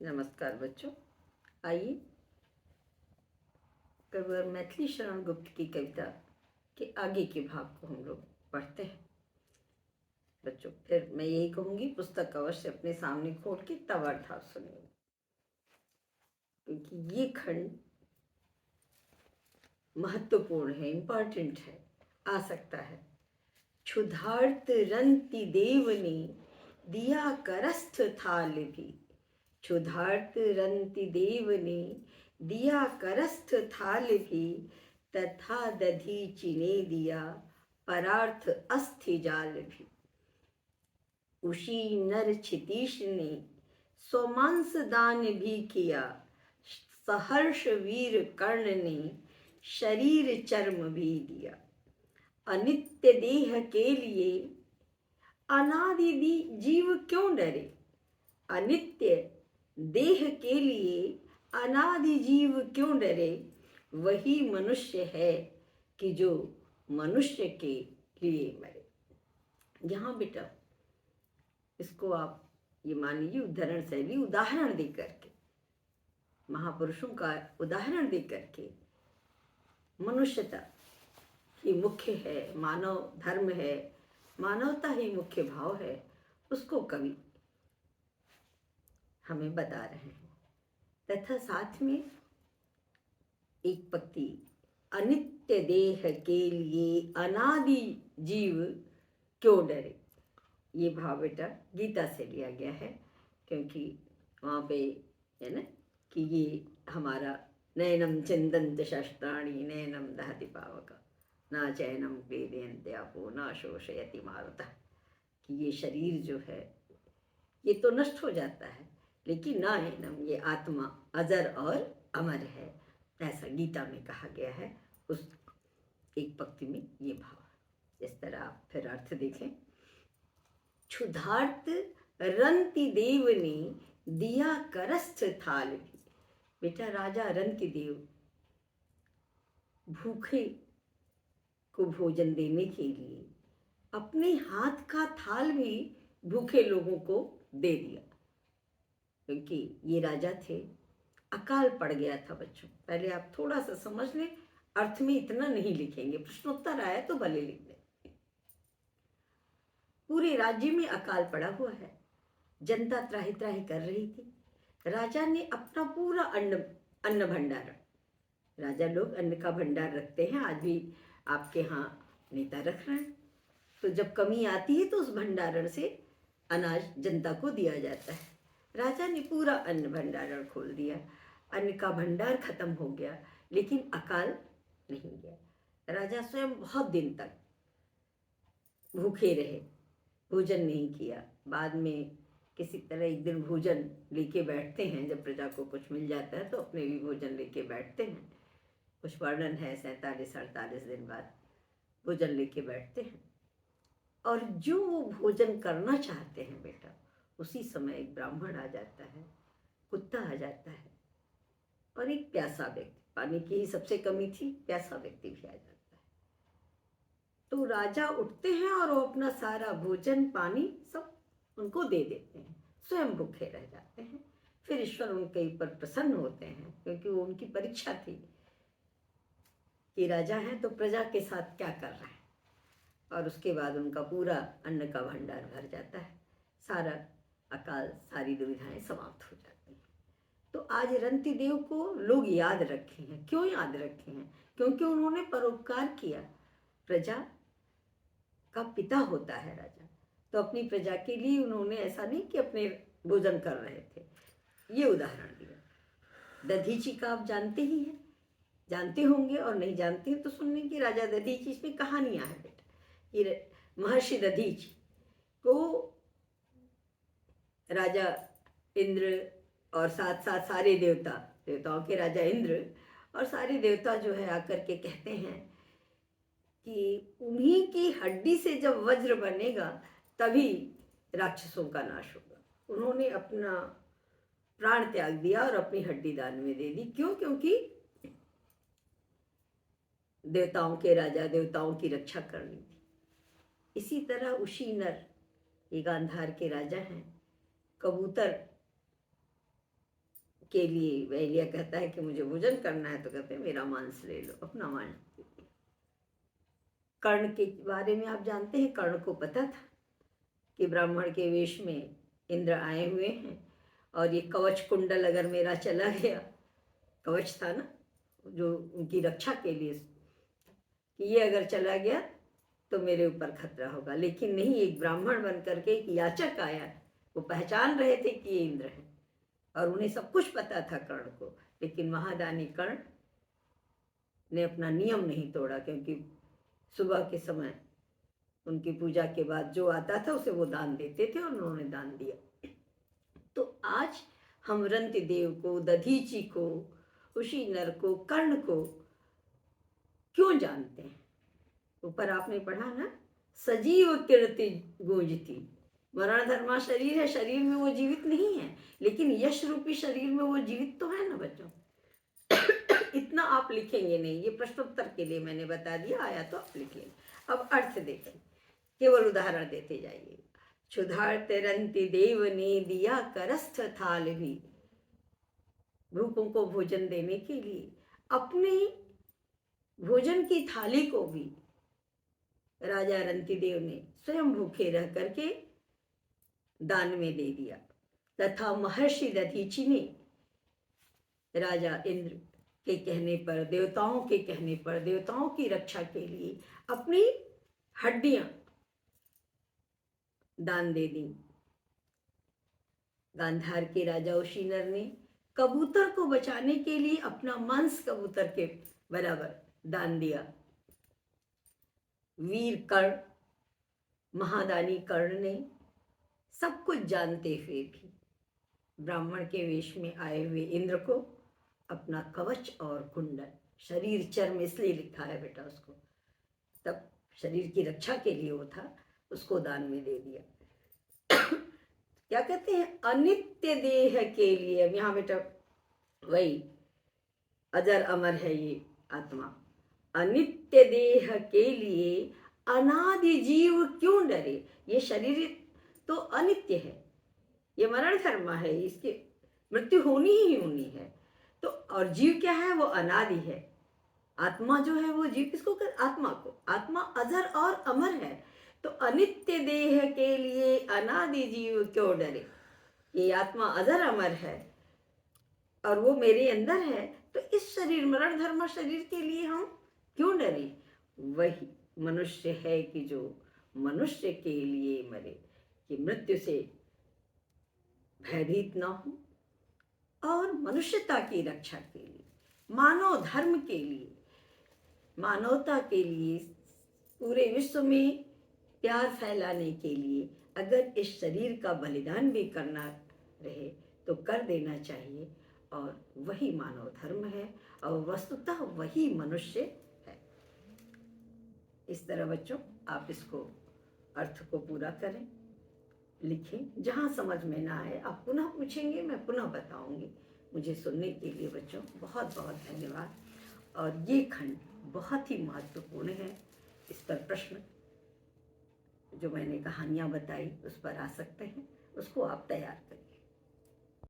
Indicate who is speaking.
Speaker 1: नमस्कार बच्चों। आइए कविवर मैथिली शरण गुप्त की कविता के आगे के भाग को हम लोग पढ़ते हैं। बच्चों फिर मैं यही कहूँगी, पुस्तक अवश्य अपने सामने खोल के तब अर्थात सुनिए, क्योंकि ये खंड महत्वपूर्ण है, इम्पॉर्टेंट है, आ सकता है। क्षुधार्त रंति देव ने दिया करस्थ थाल भी, क्षुधार्त रंति देव ने दिया करस्थ थाल भी, तथा दधीचि ने दिया परार्थ अस्थि जाल भी। उसी नर क्षितीश ने स्वमांस दान भी किया, सहर्ष वीर कर्ण ने शरीर चर्म भी दिया। अनित्य देह के लिए अनादि जीव क्यों डरे, अनित्य देह के लिए अनादि जीव क्यों डरे, वही मनुष्य है कि जो मनुष्य के लिए मरे। यहाँ बेटा इसको आप ये मान लीजिए उदाहरण शैली, उदाहरण दे करके, महापुरुषों का उदाहरण दे करके मनुष्यता ही मुख्य है, मानव धर्म है, मानवता ही मुख्य भाव है, उसको कवि हमें बता रहे हैं। तथा साथ में एक पंक्ति, अनित्य देह के लिए अनादि जीव क्यों डरे। ये भाव बेटा गीता से लिया गया है, क्योंकि वहाँ पे है ना कि ये हमारा नयनम चिंदंत शस्त्राणि नयनम दहति पावक ना चैनम वेदयन्ते आपो ना शोषयति मारुतः, कि ये शरीर जो है ये तो नष्ट हो जाता है, लेकिन ना एनम, ये आत्मा अजर और अमर है, ऐसा गीता में कहा गया है। उस एक पंक्ति में ये भाव। इस तरह आप फिर अर्थ देखें। क्षुधार्त रंति देव ने दिया करस्थ थाल भी। बेटा राजा रंति देव भूखे को भोजन देने के लिए अपने हाथ का थाल भी भूखे लोगों को दे दिया, क्योंकि ये राजा थे। अकाल पड़ गया था बच्चों, पहले आप थोड़ा सा समझ लें, अर्थ में इतना नहीं लिखेंगे, प्रश्नोत्तर आया तो भले लिख दें। पूरे राज्य में अकाल पड़ा हुआ है, जनता त्राही त्राही कर रही थी। राजा ने अपना पूरा अन्न भंडार, राजा लोग अन्न का भंडार रखते हैं, आज भी आपके यहाँ नेता रख रहे हैं, तो जब कमी आती है तो उस भंडारण से अनाज जनता को दिया जाता है। राजा ने पूरा अन्न भंडारण खोल दिया, अन्न का भंडार खत्म हो गया, लेकिन अकाल नहीं गया। राजा स्वयं बहुत दिन तक भूखे रहे, भोजन नहीं किया। बाद में किसी तरह एक दिन भोजन लेके बैठते हैं, जब प्रजा को कुछ मिल जाता है तो अपने भी भोजन लेके बैठते हैं। कुछ वर्णन है 47-48 दिन बाद भोजन लेके बैठते हैं, और जो वो भोजन करना चाहते हैं बेटा, उसी समय एक ब्राह्मण आ जाता है, कुत्ता आ जाता है, और एक प्यासा व्यक्ति, पानी की ही सबसे कमी थी, प्यासा व्यक्ति भी आ जाता है। तो राजा उठते हैं और वो अपना सारा भोजन पानी सब उनको दे देते हैं, स्वयं भूखे रह जाते हैं। फिर ईश्वर उनके ऊपर प्रसन्न होते हैं, क्योंकि वो उनकी परीक्षा थी कि राजा हैं तो प्रजा के साथ क्या कर रहे हैं, और उसके बाद उनका पूरा अन्न का भंडार भर जाता है, सारा अकाल, सारी दुविधाएं समाप्त हो जाती हैं। तो आज रंति देव को लोग याद रखे हैं। क्यों याद रखे हैं? क्योंकि उन्होंने परोपकार किया। प्रजा का पिता होता है राजा, तो अपनी प्रजा के लिए उन्होंने ऐसा नहीं कि अपने भोजन कर रहे थे। ये उदाहरण दिया। दधीची का आप जानते ही हैं, जानते होंगे, और नहीं जानते हैं तो सुनने की, राजा दधीची, इसमें कहानियां हैं बेटा। ये महर्षि दधीची को राजा इंद्र और साथ साथ सारे देवताओं के राजा इंद्र और सारे देवता जो है आकर के कहते हैं कि उन्हीं की हड्डी से जब वज्र बनेगा तभी राक्षसों का नाश होगा। उन्होंने अपना प्राण त्याग दिया और अपनी हड्डी दान में दे दी। क्यों? क्योंकि देवताओं के राजा, देवताओं की रक्षा करनी थी। इसी तरह उशी नर, ये गांधार के राजा हैं, कबूतर के लिए वैलिया कहता है कि मुझे भोजन करना है, तो कहते हैं मेरा मांस ले लो, अपना मांस। कर्ण के बारे में आप जानते हैं, कर्ण को पता था कि ब्राह्मण के वेश में इंद्र आए हुए हैं, और ये कवच कुंडल अगर मेरा चला गया, कवच था ना जो उनकी रक्षा के लिए, कि ये अगर चला गया तो मेरे ऊपर खतरा होगा। लेकिन नहीं, एक ब्राह्मण बन करके एक याचक आया, वो पहचान रहे थे कि ये इंद्र है, और उन्हें सब कुछ पता था कर्ण को। लेकिन महादानी कर्ण ने अपना नियम नहीं तोड़ा, क्योंकि सुबह के समय उनकी पूजा के बाद जो आता था उसे वो दान देते थे, और उन्होंने दान दिया। तो आज हम रंति देव को, दधीची को, उशीनर को, कर्ण को क्यों जानते हैं? ऊपर आपने पढ़ा ना, सजीव कीर्ति गूंजती। मरण धर्मा शरीर है, शरीर में वो जीवित नहीं है, लेकिन यश रूपी शरीर में वो जीवित तो है ना बच्चों। इतना आप लिखेंगे नहीं, ये प्रश्नोत्तर के लिए मैंने बता दिया, आया तो आप लिख लेंगे। अब अर्थ देखें, केवल उदाहरण देते जाइए। क्षुधार्त रंति देव ने दिया करस्थ थाल भी, भूखों को भोजन देने के लिए अपनी भोजन की थाली को भी राजा रंतिदेव ने स्वयं भूखे रह करके दान में दे दिया। तथा महर्षि दधीची ने राजा इंद्र के कहने पर, देवताओं के कहने पर, देवताओं की रक्षा के लिए अपनी हड्डियां दान दे दी। गांधार के राजा उशीनर ने कबूतर को बचाने के लिए अपना मांस कबूतर के बराबर दान दिया। वीर कर्ण, महादानी कर्ण ने सब कुछ जानते हुए भी ब्राह्मण के वेश में आए हुए इंद्र को अपना कवच और कुंडल, शरीर चर्म इसलिए लिखा है बेटा उसको, तब शरीर की रक्षा के लिए वो था, उसको दान में दे दिया। क्या कहते हैं, अनित्य देह के लिए। अब यहाँ बेटा वही अजर अमर है ये आत्मा, अनित्य देह के लिए अनादि जीव क्यों डरे। ये शरीर तो अनित्य है, ये मरण धर्म है, इसकी मृत्यु होनी ही होनी है। तो और जीव क्या है, वो अनादि है। आत्मा जो है वो जीव किसको कर, आत्मा को। आत्मा अजर और अमर है, तो अनित्य देह के लिए अनादि जीव क्यों डरे। ये आत्मा अजर अमर है और वो मेरे अंदर है, तो इस शरीर, मरण धर्म शरीर के लिए हम क्यों डरे। वही मनुष्य है कि जो मनुष्य के लिए मरे, कि मृत्यु से भयभीत ना हो, और मनुष्यता की रक्षा के लिए, मानव धर्म के लिए, मानवता के लिए, पूरे विश्व में प्यार फैलाने के लिए अगर इस शरीर का बलिदान भी करना रहे तो कर देना चाहिए। और वही मानव धर्म है, और वस्तुतः वही मनुष्य है। इस तरह बच्चों आप इसको अर्थ को पूरा करें, लिखें। जहाँ समझ में ना आए आप पुनः पूछेंगे, मैं पुनः बताऊंगी। मुझे सुनने के लिए बच्चों बहुत बहुत धन्यवाद। और ये खंड बहुत ही महत्वपूर्ण है, इस पर प्रश्न जो मैंने कहानियाँ बताई उस पर आ सकते हैं, उसको आप तैयार करें।